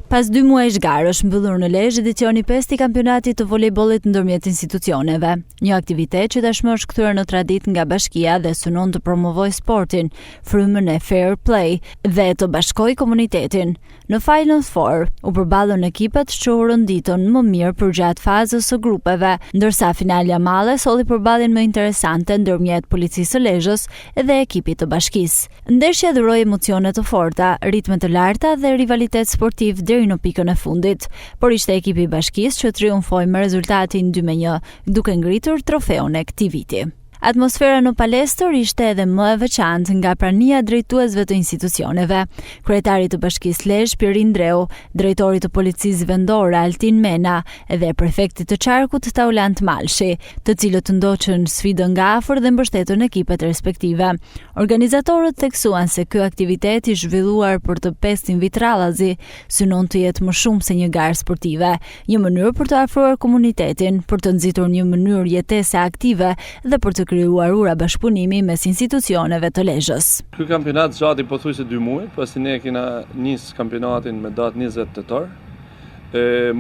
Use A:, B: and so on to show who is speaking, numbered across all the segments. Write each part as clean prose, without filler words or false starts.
A: Pas 2 muajsh garë është mbyllur në Lezhë edicioni 5 i kampionatit të volejbollit ndërmjet institucioneve, një aktivitet që tashmë është kthyer në traditë nga bashkia dhe synon të promovojë sportin, frymën e fair play dhe të bashkojë komunitetin. Në Final Four u përballën ekipet që u rënditën më mirë përgjatë fazës së grupeve, ndërsa finalja male solli përballjen më interesante ndërmjet Policisë së Lezhës dhe ekipit të bashkisë. Ndeshja dhuroi emocione të forta, ritme të larta dhe rivalitet sportiv deri në pikën e fundit, por ishte ekipi i bashkisë që triumfoi me rezultatin 2-1, duke ngritur trofeun e këtij viti. Atmosfera në palestër ishte edhe më e veçantë nga prania drejtuesve të institucioneve. Kryetari të Bashkisë Lezhë Pirin Dreu, drejtori të Policisë Vendore Altin Mena dhe prefekti të Qarkut Taulant Malshi, të cilët ndoqën sfidën nga afër dhe mbështetën ekipet respektive. Organizatorët theksuan se ky aktivitet i zhvilluar për të 5 vitrallazi synon të jetë më shumë se një garë sportive, një mënyrë për të afruar komunitetin, për të nxitur një mënyrë jetese aktive dhe për të krijuar ura bashkëpunimi mes institucioneve të Lezhës.
B: Ky kampionat zgjati pothuajse 2 muaj, pasi ne kena nis kampionatin me datë 20 tetor.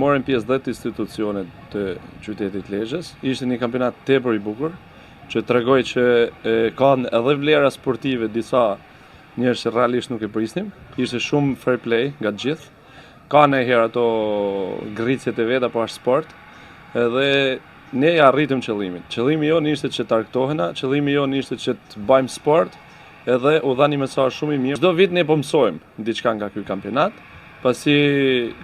B: Morën pjesë 10 institucionet të qytetit Lezhës. Ishte një kampionat tepër i bukur, që tregoi që kanë edhe vlera sportive disa njerëz që realisht nuk e prisnim. Ishte shumë fair play nga të gjithë. Ka ndonjëherë ato gricjet e veta, po është sport. Edhe ne arritëm qëllimin. Qëllimi jonë ishte që të argëtohena, qëllimi jonë ishte që të bëjmë sport, edhe u dha një mesazh shumë i mirë. Çdo vit ne po mësojmë diçka nga ky kampionat, pasi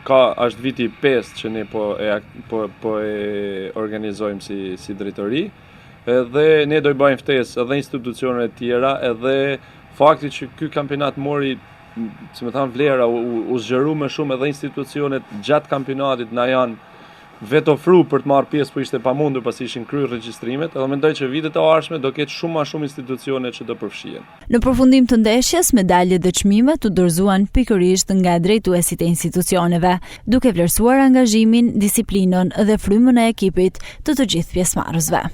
B: është viti 5 që ne po e organizojmë si drejtori, edhe ne do i bëjmë ftesë edhe institucionet e tjera, edhe fakti që ky kampionat mori, si më thanë, vlera, u zgjeru më shumë, edhe institucionet gjatë kampionatit na janë vetë ofru për të marrë pjesë, po ishte pamundur pasi ishin kryer regjistrimet, edhe mendoj që vitet e ardhshme do ketë shumë më shumë institucione që do përfshihen.
A: Në përfundim të ndeshjes, medaljet dhe çmimet u dorëzuan pikërisht nga drejtuesit e institucioneve, duke vlerësuar angazhimin, disiplinën dhe frymën e ekipit të gjithë pjesëmarrësve.